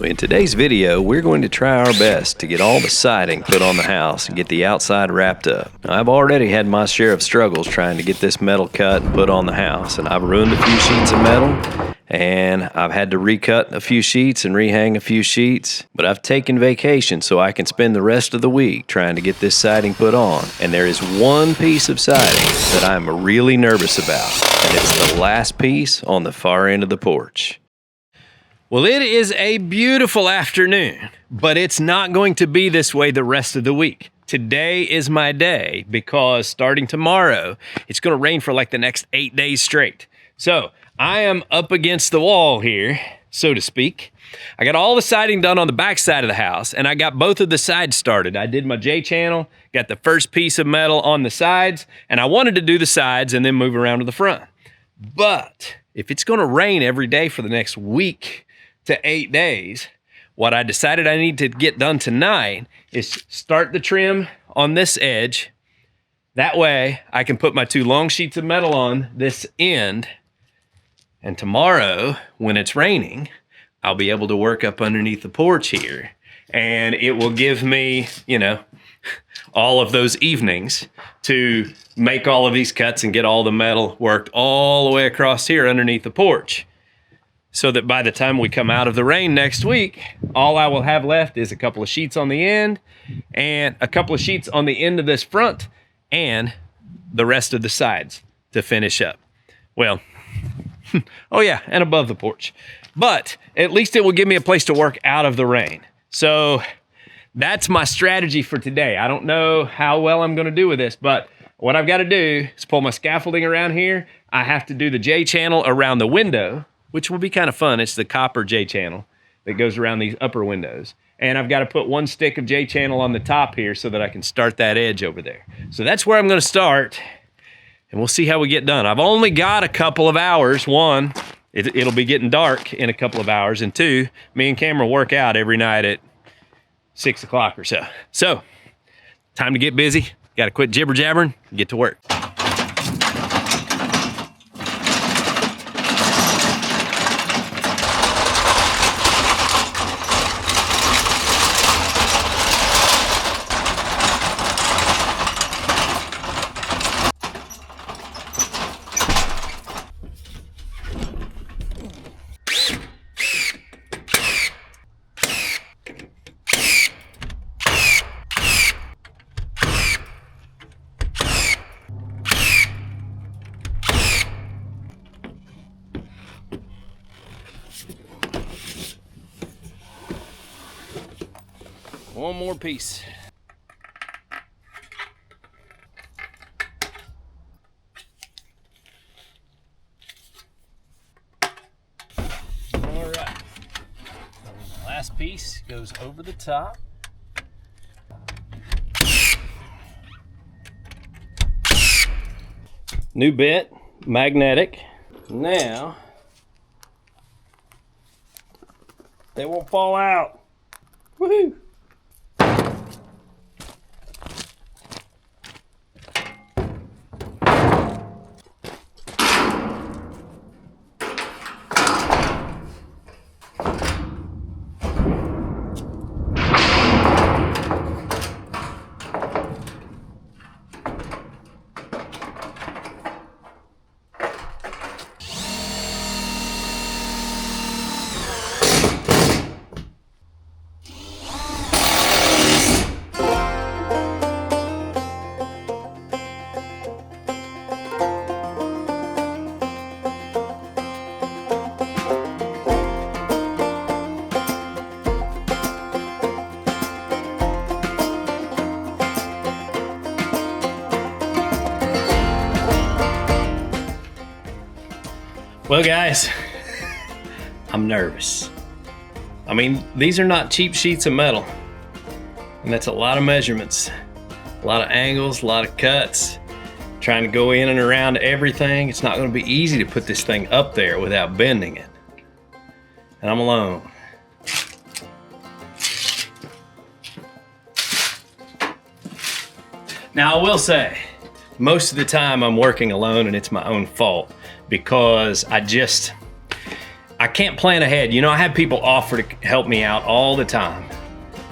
In today's video, we're going to try our best to get all the siding put on the house and get the outside wrapped up. Now, I've already had my share of struggles trying to get this metal cut and put on the house, and I've ruined a few sheets of metal, and I've had to recut a few sheets and rehang a few sheets, but I've taken vacation so I can spend the rest of the week trying to get this siding put on. And there is one piece of siding that I'm really nervous about, and it's the last piece on the far end of the porch. Well, it is a beautiful afternoon, but it's not going to be this way the rest of the week. Today is my day because starting tomorrow, it's going to rain for like the next 8 days straight. So I am up against the wall here, so to speak. I got all the siding done on the back side of the house, and I got both of the sides started. I did my J-channel, got the first piece of metal on the sides, and I wanted to do the sides and then move around to the front. But if it's going to rain every day for the next week to 8 days, what I decided I need to get done tonight is start the trim on this edge. That way I can put my 2 long sheets of metal on this end, and tomorrow when it's raining, I'll be able to work up underneath the porch here, and it will give me, you know, all of those evenings to make all of these cuts and get all the metal worked all the way across here underneath the porch, so that by the time we come out of the rain next week, all I will have left is a couple of sheets on the end and a couple of sheets on the end of this front and the rest of the sides to finish up. Well, oh yeah, and above the porch. But at least it will give me a place to work out of the rain. So that's my strategy for today. I don't know how well I'm gonna do with this, but what I've gotta do is pull my scaffolding around here. I have to do the J-channel around the window, which will be kind of fun. It's the copper J-channel that goes around these upper windows. And I've got to put 1 stick of J-channel on the top here so that I can start that edge over there. So that's where I'm going to start, and we'll see how we get done. I've only got a couple of hours. 1, it'll be getting dark in a couple of hours, and 2, me and Cameron work out every night at 6 o'clock or so. So, time to get busy. Got to quit jibber-jabbering and get to work. One more piece. All right. Last piece goes over the top. New bit, magnetic. Now, they won't fall out. Woohoo! Well, guys, I'm nervous. I mean, these are not cheap sheets of metal, and that's a lot of measurements, a lot of angles, a lot of cuts, trying to go in and around everything. It's not going to be easy to put this thing up there without bending it, and I'm alone. Now, I will say, most of the time I'm working alone, and it's my own fault because I I can't plan ahead. You know, I have people offer to help me out all the time.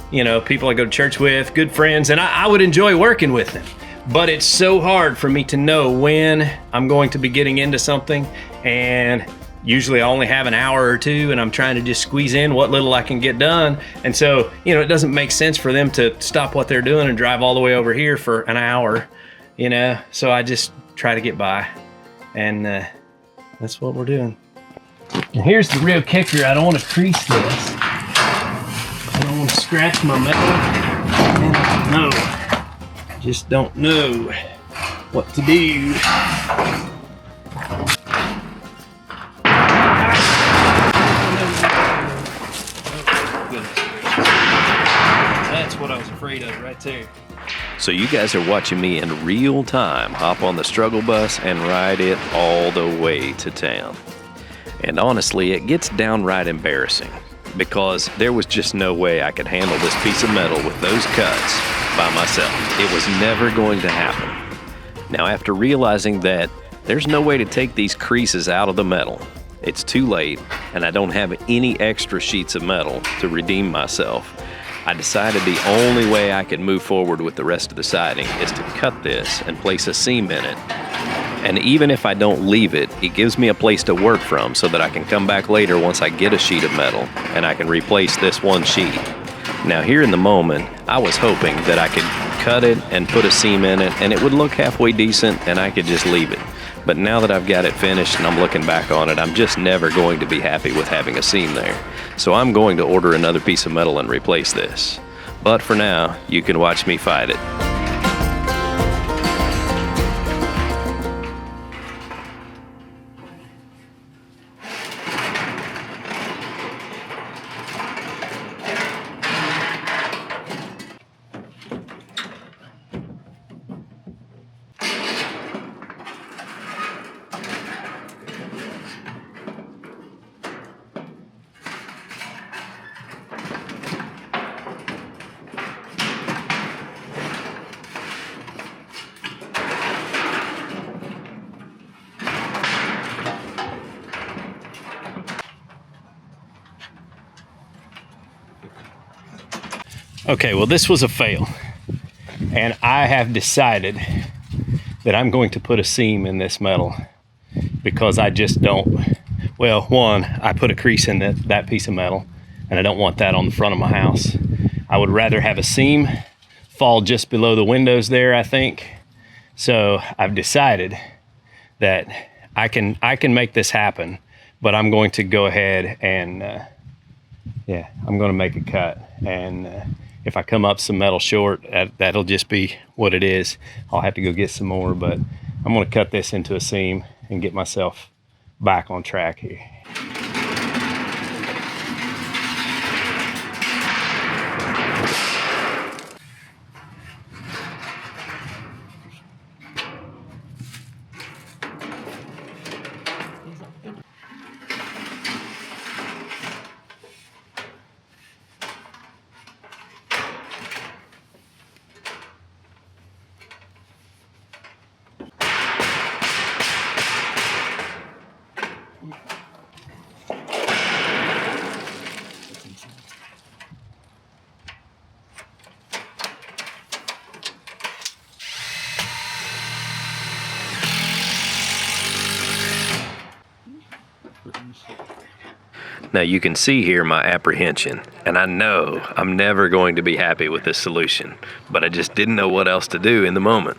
You know, people I go to church with, good friends, and I would enjoy working with them. But it's so hard for me to know when I'm going to be getting into something, and usually I only have an hour or two, and I'm trying to just squeeze in what little I can get done. And so, you know, it doesn't make sense for them to stop what they're doing and drive all the way over here for an hour, you know? So I just try to get by, and that's what we're doing. And here's the real kicker. I don't want to crease this. I don't want to scratch my metal. No, just don't know what to do. That's what I was afraid of right there. So you guys are watching me in real time hop on the struggle bus and ride it all the way to town. And honestly, it gets downright embarrassing because there was just no way I could handle this piece of metal with those cuts by myself. It was never going to happen. Now, after realizing that there's no way to take these creases out of the metal, it's too late, and I don't have any extra sheets of metal to redeem myself, I decided the only way I could move forward with the rest of the siding is to cut this and place a seam in it. And even if I don't leave it, it gives me a place to work from so that I can come back later once I get a sheet of metal and I can replace this one sheet. Now here in the moment, I was hoping that I could cut it and put a seam in it and it would look halfway decent and I could just leave it. But now that I've got it finished and I'm looking back on it, I'm just never going to be happy with having a seam there. So I'm going to order another piece of metal and replace this. But for now, you can watch me fight it. Okay, well, this was a fail, and I have decided that I'm going to put a seam in this metal because I just don't, well, one, I put a crease in that piece of metal, and I don't want that on the front of my house. I would rather have a seam fall just below the windows there, I think. So I've decided that I can make this happen, but I'm going to go ahead and, I'm going to make a cut, and if I come up some metal short, that'll just be what it is. I'll have to go get some more, but I'm going to cut this into a seam and get myself back on track here. Now you can see here my apprehension, and I know I'm never going to be happy with this solution, but I just didn't know what else to do in the moment.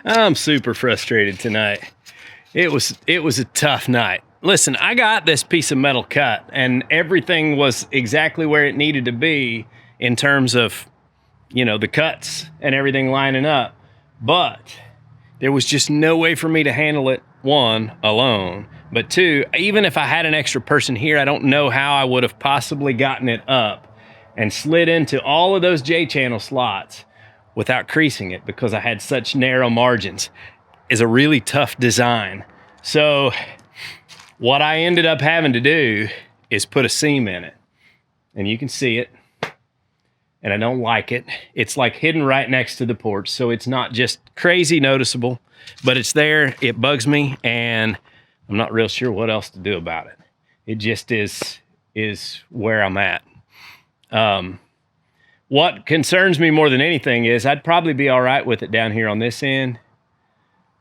I'm super frustrated tonight. It was a tough night. Listen, I got this piece of metal cut and everything was exactly where it needed to be in terms of, you know, the cuts and everything lining up, but there was just no way for me to handle it one, alone, but two, even if I had an extra person here, I don't know how I would have possibly gotten it up and slid into all of those J-channel slots without creasing it, because I had such narrow margins. Is a really tough design. So what I ended up having to do is put a seam in it, and you can see it, and I don't like it. It's like hidden right next to the porch, so it's not just crazy noticeable, but it's there. It bugs me, and I'm not real sure what else to do about it. It just is where I'm at. What concerns me more than anything is I'd probably be all right with it down here on this end,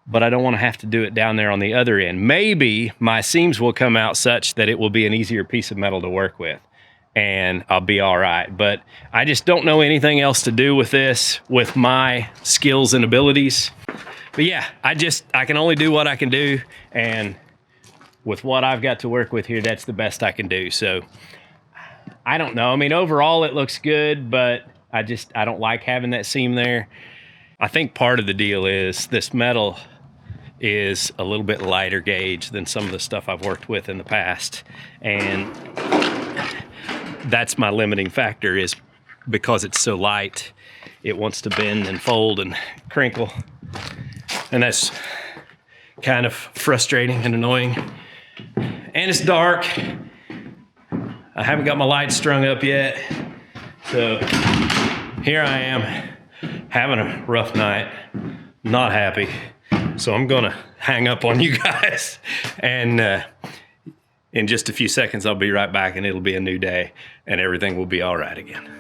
but I don't want to have to do it down there on the other end. Maybe my seams will come out such that it will be an easier piece of metal to work with, and I'll be all right. But I just don't know anything else to do with this, with my skills and abilities. But yeah, I can only do what I can do, and with what I've got to work with here, that's the best I can do. So I don't know. I mean, overall it looks good, but I don't like having that seam there. I think part of the deal is this metal is a little bit lighter gauge than some of the stuff I've worked with in the past. And that's my limiting factor, is because it's so light, it wants to bend and fold and crinkle. And that's kind of frustrating and annoying. And it's dark. I haven't got my lights strung up yet. So here I am having a rough night, not happy. So I'm gonna hang up on you guys, and in just a few seconds I'll be right back, and it'll be a new day and everything will be all right again.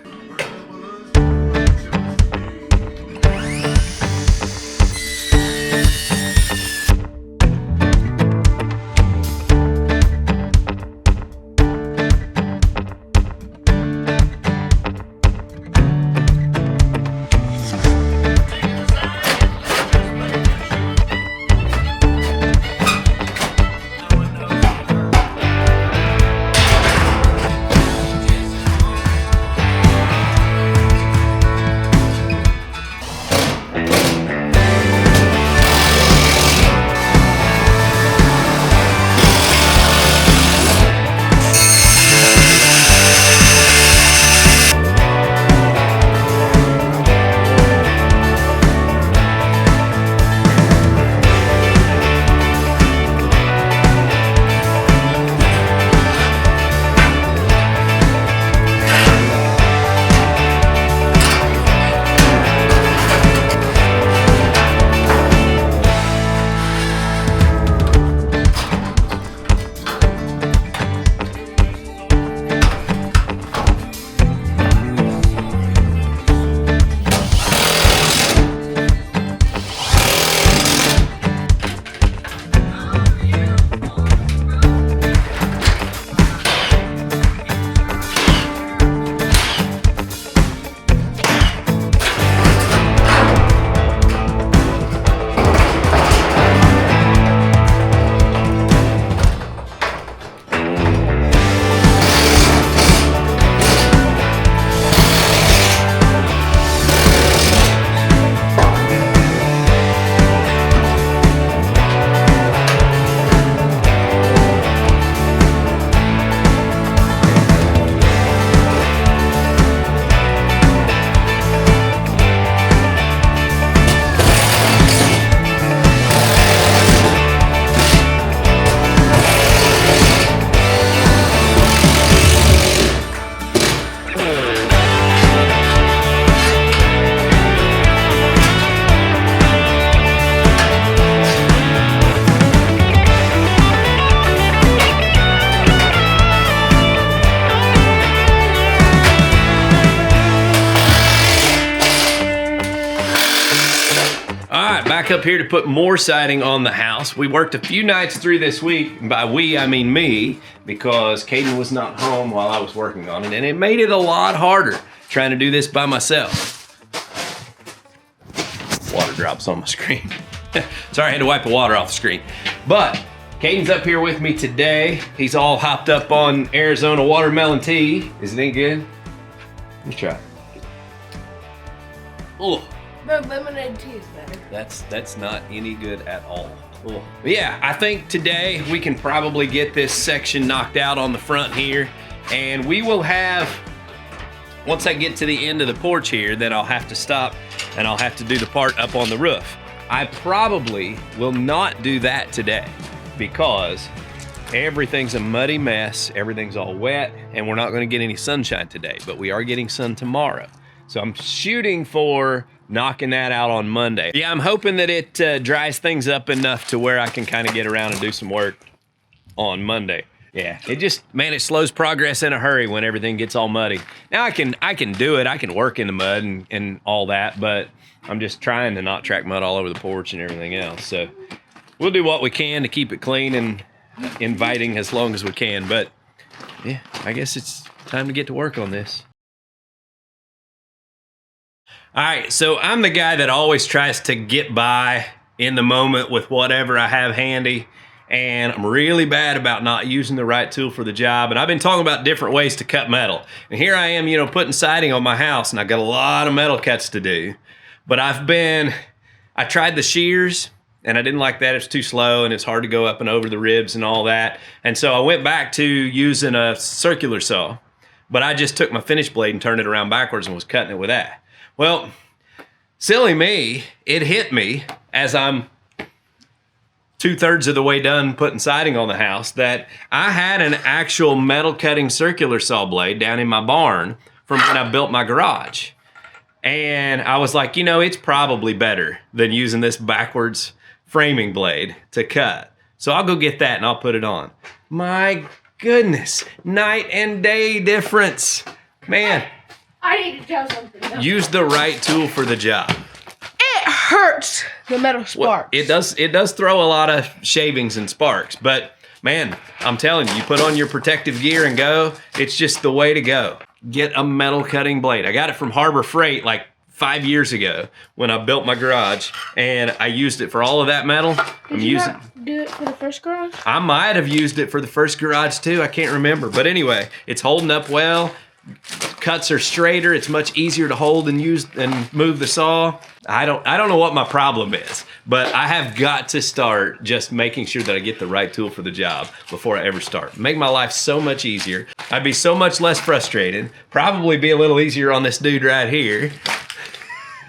Back up here to put more siding on the house. We worked a few nights through this week. By we, I mean me, because Caden was not home while I was working on it, and it made it a lot harder trying to do this by myself. Water drops on my screen. Sorry, I had to wipe the water off the screen. But Caden's up here with me today. He's all hopped up on Arizona watermelon tea. Is it any good? Let me try. Oh. The lemonade tea is better. That's not any good at all. Cool. Yeah, I think today we can probably get this section knocked out on the front here, and we will have, once I get to the end of the porch here, then I'll have to stop and I'll have to do the part up on the roof. I probably will not do that today because everything's a muddy mess, everything's all wet, and we're not gonna get any sunshine today, but we are getting sun tomorrow. So I'm shooting for knocking that out on Monday. Yeah, I'm hoping that it dries things up enough to where I can kind of get around and do some work on Monday. Yeah, it just, man, it slows progress in a hurry when everything gets all muddy. Now I can do it, I can work in the mud and all that, but I'm just trying to not track mud all over the porch and everything else. So we'll do what we can to keep it clean and inviting as long as we can, but yeah, I guess it's time to get to work on this. All right, so I'm the guy that always tries to get by in the moment with whatever I have handy, and I'm really bad about not using the right tool for the job. And I've been talking about different ways to cut metal. And here I am, you know, putting siding on my house, and I got a lot of metal cuts to do. But I tried the shears, and I didn't like that. It's too slow, and it's hard to go up and over the ribs and all that. And so I went back to using a circular saw, but I just took my finish blade and turned it around backwards and was cutting it with that. Well, silly me, it hit me as I'm 2/3 of the way done putting siding on the house that I had an actual metal cutting circular saw blade down in my barn from when I built my garage. And I was like, you know, it's probably better than using this backwards framing blade to cut. So I'll go get that and I'll put it on. My goodness, night and day difference. Man. I need to tell something else. Use the right tool for the job. It hurts the metal sparks. Well, it does throw a lot of shavings and sparks, but man, I'm telling you, you put on your protective gear and go, it's just the way to go. Get a metal cutting blade. I got it from Harbor Freight like 5 years ago when I built my garage, and I used it for all of that metal. Did you not do it for the first garage? I might have used it for the first garage too. I can't remember, but anyway, it's holding up well. Cuts are straighter. It's much easier to hold and use and move the saw. I don't know what my problem is, but I have got to start just making sure that I get the right tool for the job before I ever start. Make my life so much easier. I'd be so much less frustrated. Probably be a little easier on this dude right here.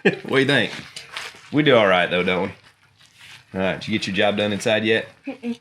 What do you think? We do all right though, don't we? All right, did you get your job done inside yet? Mm-mm.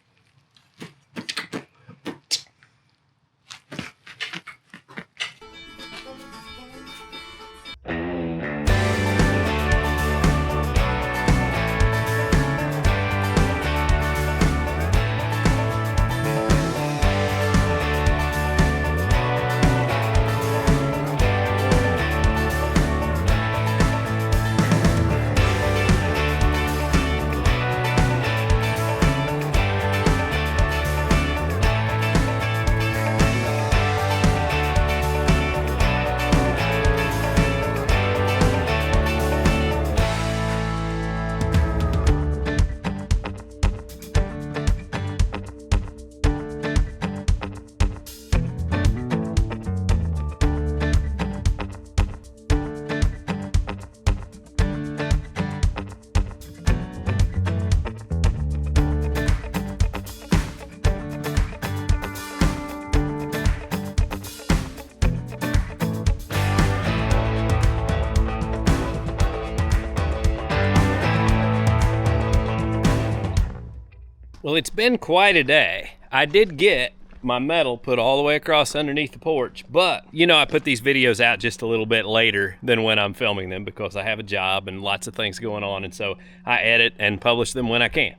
Well, it's been quite a day. I did get my metal put all the way across underneath the porch, but you know, I put these videos out just a little bit later than when I'm filming them because I have a job and lots of things going on, and so I edit and publish them when I can.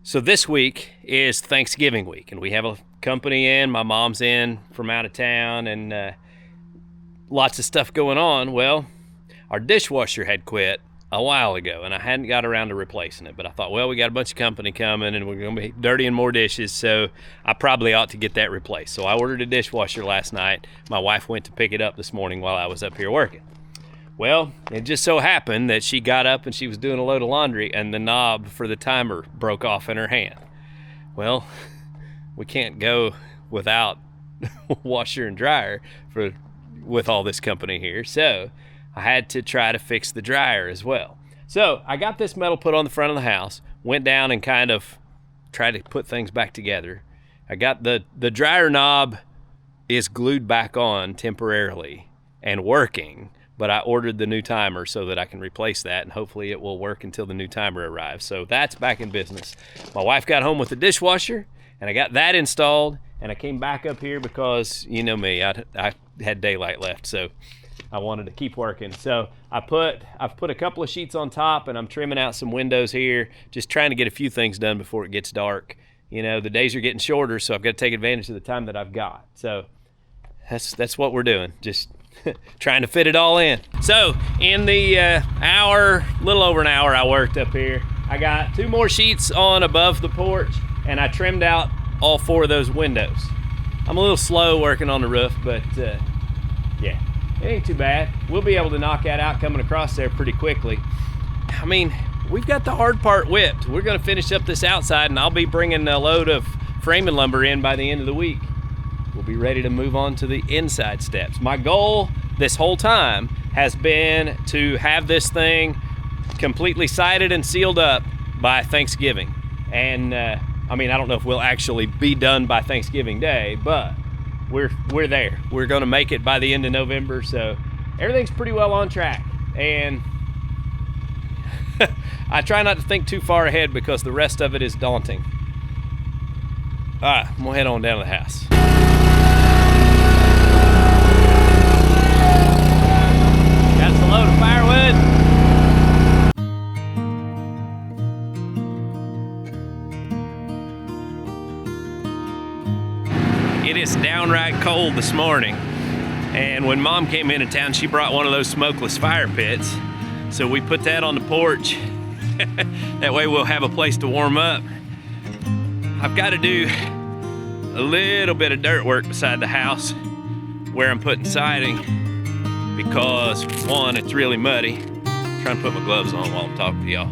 So this week is Thanksgiving week, and we have a company in, my mom's in from out of town, and lots of stuff going on. Well, our dishwasher had quit a while ago, and I hadn't got around to replacing it, but I thought, well, we got a bunch of company coming and we're gonna be dirtying more dishes, so I probably ought to get that replaced. So I ordered a dishwasher last night. My wife went to pick it up this morning while I was up here working. Well, it just so happened that she got up and she was doing a load of laundry, and the knob for the timer broke off in her hand. Well, we can't go without washer and dryer with all this company here, so I had to try to fix the dryer as well. So I got this metal put on the front of the house, went down and kind of tried to put things back together. I got the dryer knob is glued back on temporarily and working, but I ordered the new timer so that I can replace that, and hopefully it will work until the new timer arrives. So that's back in business. My wife got home with the dishwasher, and I got that installed, and I came back up here because, you know me, I had daylight left, so I wanted to keep working. So I've put a couple of sheets on top, and I'm trimming out some windows here, just trying to get a few things done before it gets dark. You know, the days are getting shorter, so I've got to take advantage of the time that I've got. So that's what we're doing, just trying to fit it all in. So in the little over an hour I worked up here, I got 2 more sheets on above the porch, and I trimmed out all 4 of those windows. I'm a little slow working on the roof, but yeah, it ain't too bad. We'll be able to knock that out coming across there pretty quickly. I mean, we've got the hard part whipped. We're gonna finish up this outside, and I'll be bringing a load of framing lumber in by the end of the week. We'll be ready to move on to the inside steps. My goal this whole time has been to have this thing completely sided and sealed up by Thanksgiving. And I mean, I don't know if we'll actually be done by Thanksgiving Day, but we're there. We're gonna make it by the end of November, so everything's pretty well on track. And I try not to think too far ahead because the rest of it is daunting. All right, I'm gonna head on down to the house. Got us a load of firewood. It is downright cold this morning, and when Mom came into town, she brought one of those smokeless fire pits. So we put that on the porch. That way we'll have a place to warm up. I've got to do a little bit of dirt work beside the house where I'm putting siding because, 1, it's really muddy. I'm trying to put my gloves on while I'm talking to y'all.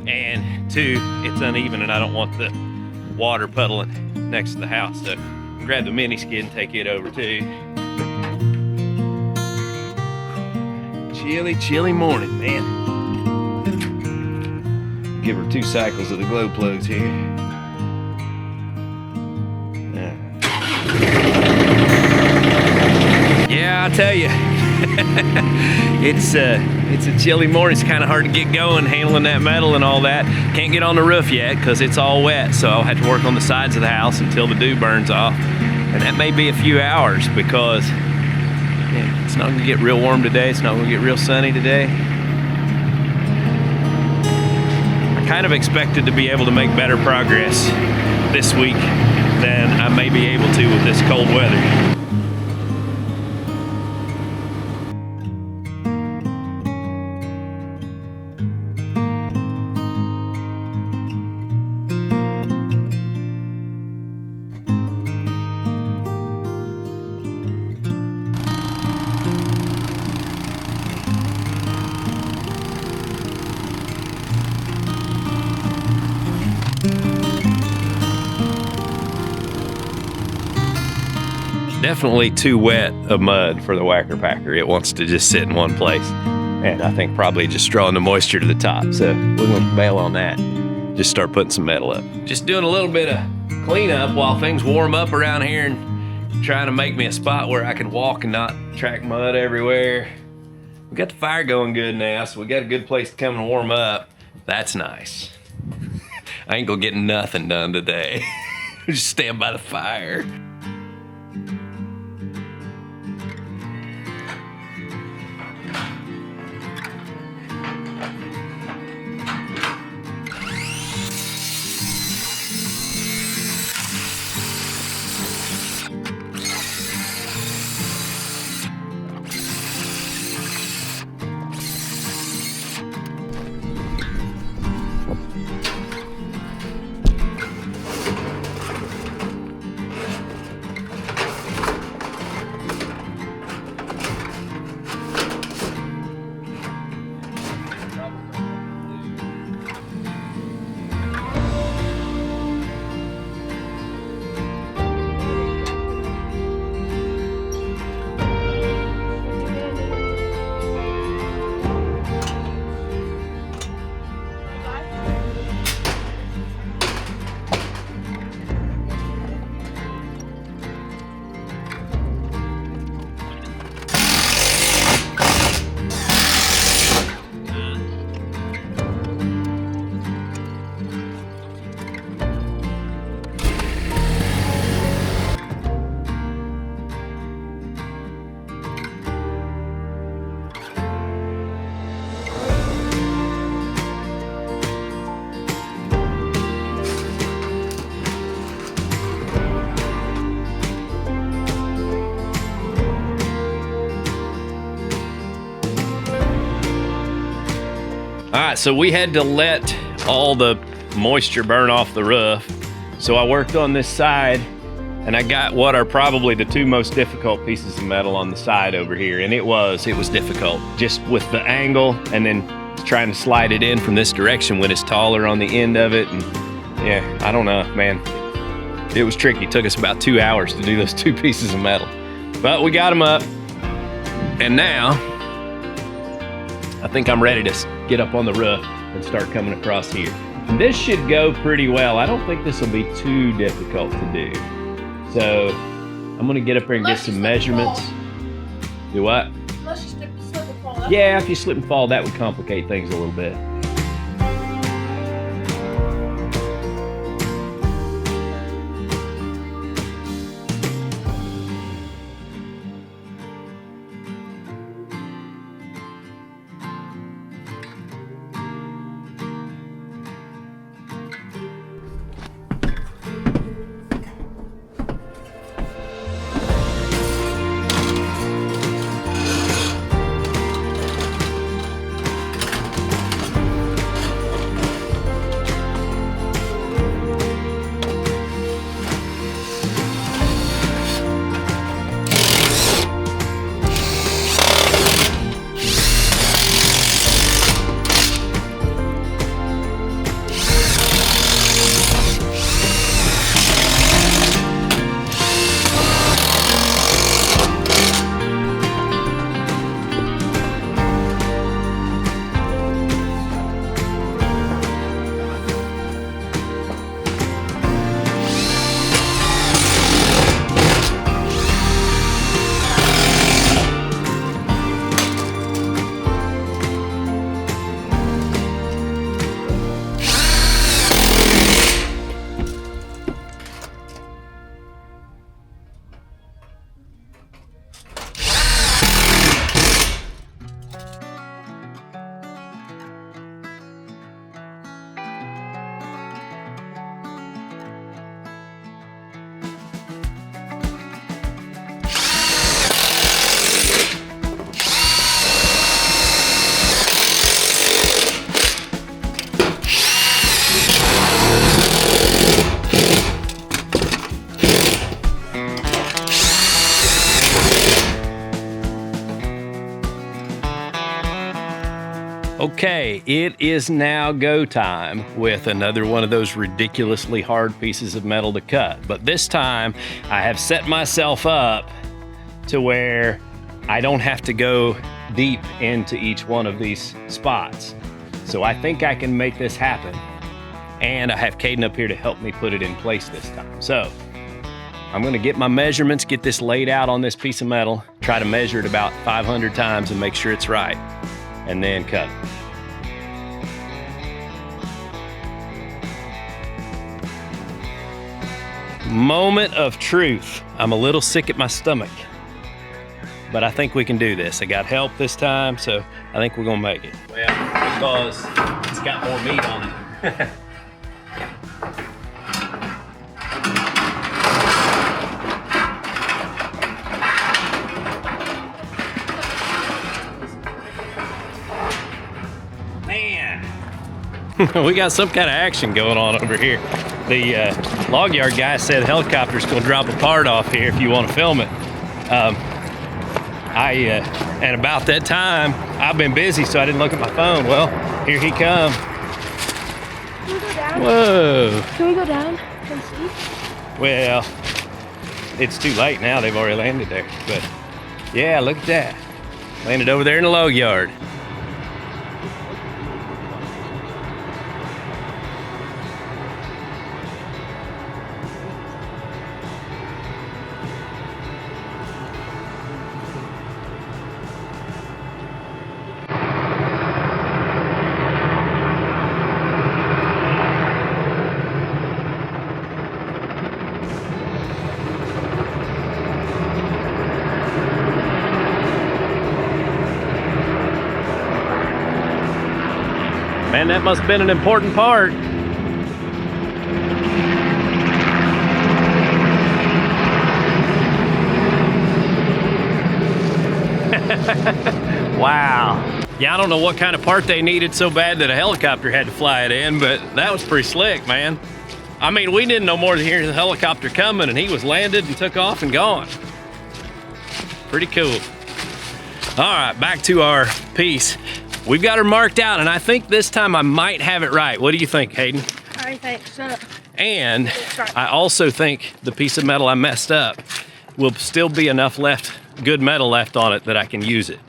And 2, it's uneven and I don't want the water puddling next to the house. So grab the mini skid and take it over too. Chilly morning, man. Give her 2 cycles of the glow plugs here. Yeah, I tell you, it's a chilly morning. It's kind of hard to get going handling that metal and all that. Can't get on the roof yet because it's all wet, so I'll have to work on the sides of the house until the dew burns off. And that may be a few hours because it's not gonna get real warm today. It's not gonna get real sunny today. I kind of expected to be able to make better progress this week than I may be able to with this cold weather. Definitely too wet of mud for the whacker packer. It wants to just sit in one place. And I think probably just drawing the moisture to the top. So we're gonna bail on that. Just start putting some metal up. Just doing a little bit of cleanup while things warm up around here and trying to make me a spot where I can walk and not track mud everywhere. We got the fire going good now, so we got a good place to come and warm up. That's nice. I ain't gonna get nothing done today. Just stand by the fire. right, so we had to let all the moisture burn off the roof. So I worked on this side, and I got what are probably the two most difficult pieces of metal on the side over here. And it was difficult, just with the angle and then trying to slide it in from this direction when it's taller on the end of it. And yeah, I don't know, man. It was tricky. It took us about 2 hours to do those two pieces of metal. But we got them up. And now, I think I'm ready to get up on the roof and start coming across here. And this should go pretty well. I don't think this will be too difficult to do. So I'm gonna get up there and get some measurements. Do what? Unless you slip and fall. Yeah, if you slip and fall, that would complicate things a little bit. Okay, it is now go time with another one of those ridiculously hard pieces of metal to cut. But this time I have set myself up to where I don't have to go deep into each one of these spots. So I think I can make this happen. And I have Caden up here to help me put it in place this time. So I'm gonna get my measurements, get this laid out on this piece of metal, try to measure it about 500 times and make sure it's right, and then cut it. Moment of truth. I'm a little sick at my stomach, but I think we can do this. I got help this time, so I think we're gonna make it. Well, because it's got more meat on it. We got some kind of action going on over here. The log yard guy said helicopter's gonna drop a part off here if you want to film it. And about that time, I've been busy, so I didn't look at my phone. Well, here he comes. Can we go down? Whoa. Can we go down and see? Well, it's too late now. They've already landed there. But yeah, look at that. Landed over there in the log yard. Man, that must have been an important part. Wow. Yeah, I don't know what kind of part they needed so bad that a helicopter had to fly it in, but that was pretty slick, man. I mean, we didn't know more than hearing the helicopter coming, and he was landed and took off and gone. Pretty cool. All right, back to our piece. We've got her marked out, and I think this time I might have it right. What do you think, Hayden? I think so. And I also think the piece of metal I messed up will still be enough good metal left on it that I can use it,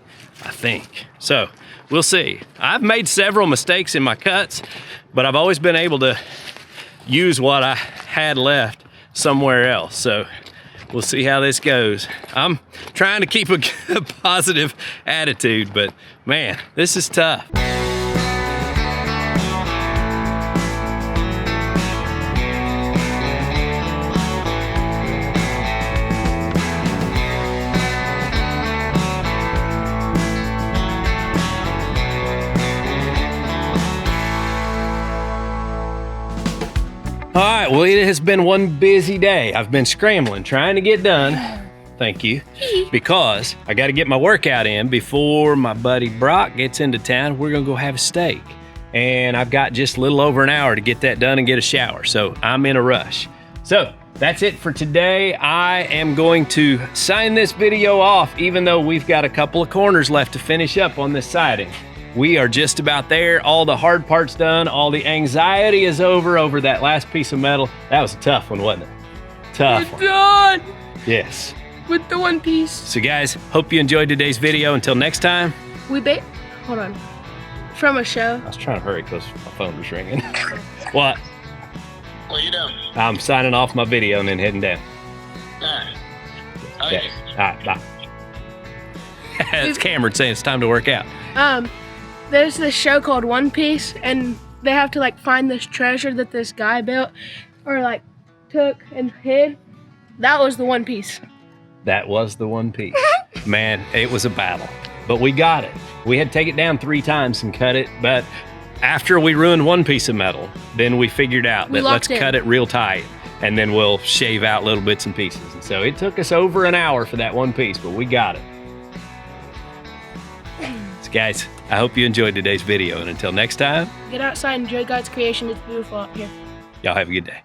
I think. So we'll see. I've made several mistakes in my cuts, but I've always been able to use what I had left somewhere else. So we'll see how this goes. I'm trying to keep a positive attitude, but man, this is tough. All right, well, it has been one busy day. I've been scrambling, trying to get done. Thank you. Because I got to get my workout in before my buddy Brock gets into town. We're gonna go have a steak. And I've got just a little over an hour to get that done and get a shower. So I'm in a rush. So that's it for today. I am going to sign this video off, even though we've got a couple of corners left to finish up on this siding. We are just about there. All the hard parts done. All the anxiety is over that last piece of metal. That was a tough one, wasn't it? Tough one. Done Yes. with the one piece. So guys, hope you enjoyed today's video. Until next time. Hold on. From a show. I was trying to hurry because my phone was ringing. What? What you doing? I'm signing off my video and then heading down. Alright. Okay. All right, bye. It's Cameron saying it's time to work out. There's this show called One Piece, and they have to like find this treasure that this guy built or like took and hid. That was the one piece. That was the one piece. Man, it was a battle, but we got it. We had to take it down 3 times and cut it, but after we ruined one piece of metal, then we figured out that let's cut it real tight and then we'll shave out little bits and pieces. And so it took us over an hour for that one piece, but we got it. So guys, I hope you enjoyed today's video, and until next time, Get outside and enjoy God's creation. It's beautiful out here. y'all have a good day.